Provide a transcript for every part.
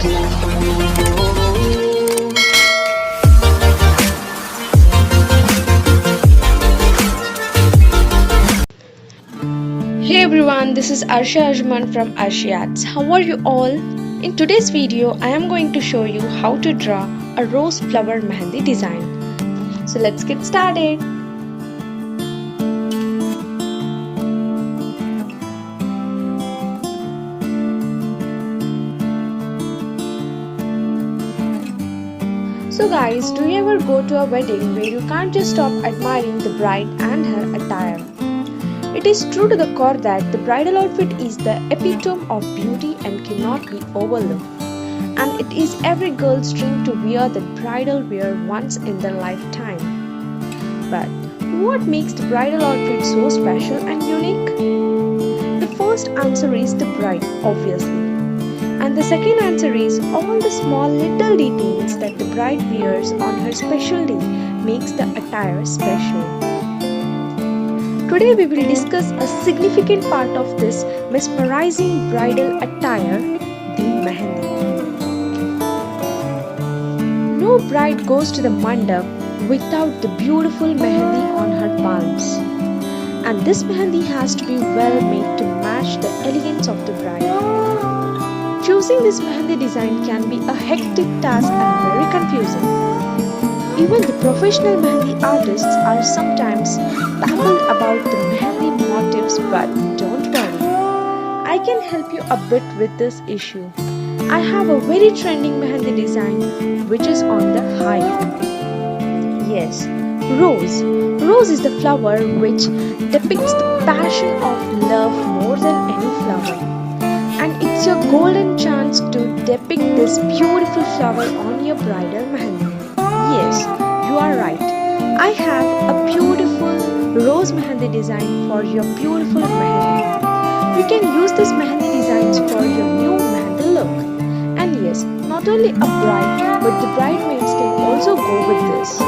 Hey everyone, this is Arsha Ajman from Arshiats. How are you all? In today's video, I am going to show you how to draw a rose flower mehendi design. So let's get started. So guys, do you ever go to a wedding where you can't just stop admiring the bride and her attire? It is true to the core that the bridal outfit is the epitome of beauty and cannot be overlooked. And it is every girl's dream to wear the bridal wear once in their lifetime. But what makes the bridal outfit so special and unique? The first answer is the bride, obviously. And the second answer is all the small little details that the bride wears on her special day makes the attire special. Today we will discuss a significant part of this mesmerizing bridal attire, the mehendi. No bride goes to the mandap without the beautiful mehendi on her palms. And this mehendi has to be well made to match the elegance of the bride. Choosing this mehendi design can be a hectic task and very confusing. Even the professional mehendi artists are sometimes baffled about the mehendi motifs, but don't worry, I can help you a bit with this issue. I have a very trending mehendi design which is on the hype. Yes, rose. Rose is the flower which depicts the passion of love more than any flower. And it's your golden chance to depict this beautiful flower on your bridal mehendi. Yes, you are right. I have a beautiful rose mehendi design for your beautiful mehendi. You can use this mehendi designs for your new mehendi look. And yes, not only a bride, but the bridesmaids can also go with this.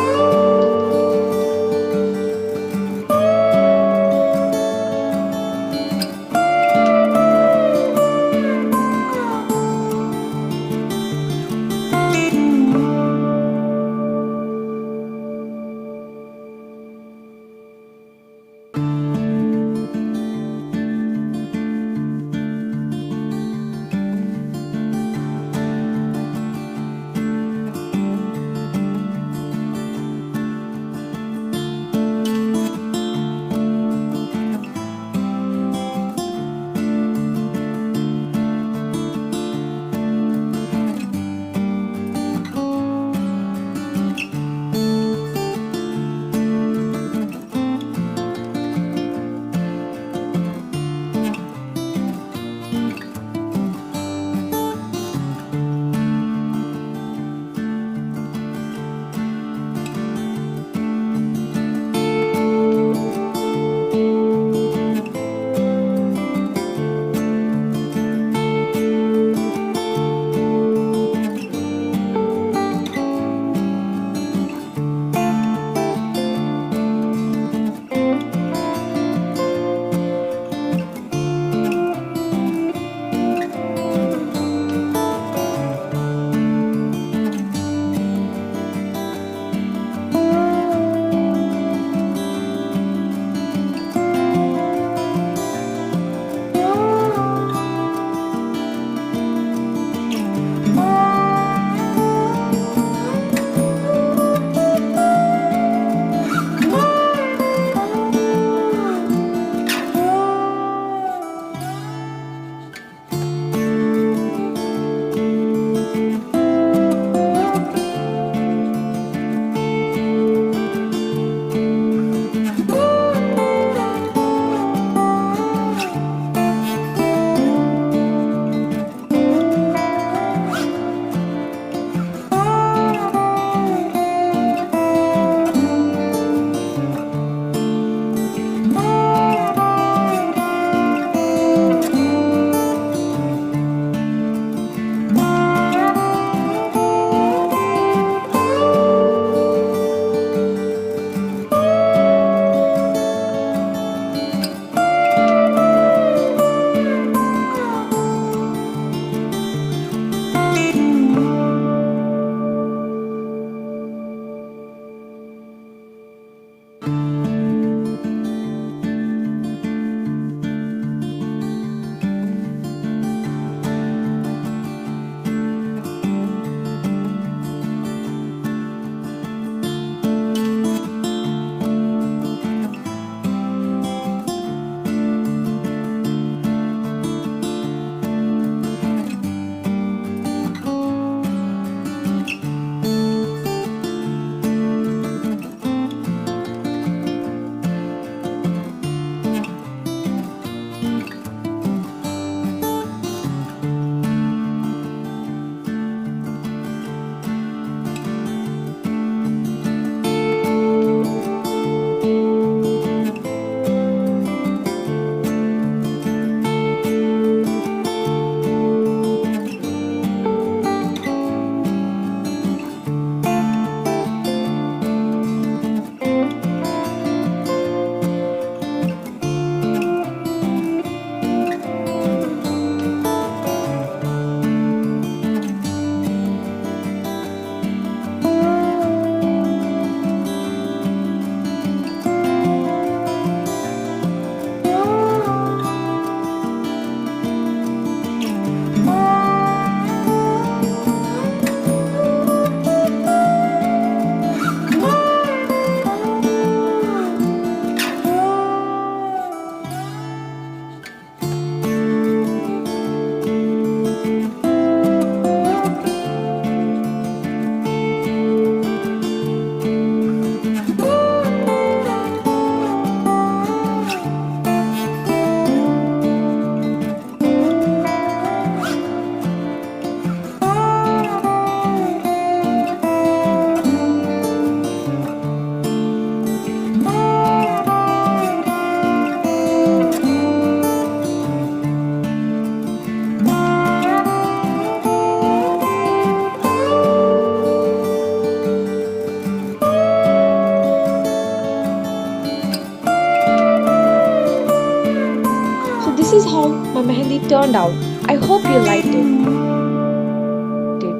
turned out. I hope you liked it.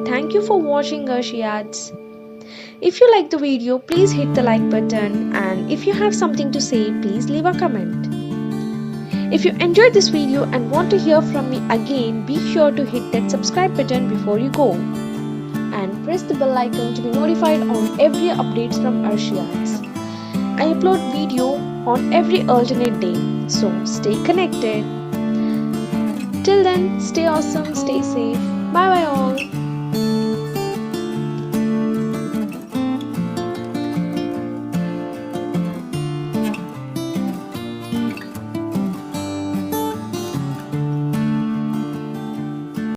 Thank you for watching Arshiyats. If you like the video, please hit the like button, and if you have something to say, please leave a comment. If you enjoyed this video and want to hear from me again, be sure to hit that subscribe button before you go. And press the bell icon to be notified on every updates from Arshiyats. I upload video on every alternate day, so stay connected. Till then, stay awesome, stay safe. Bye bye all.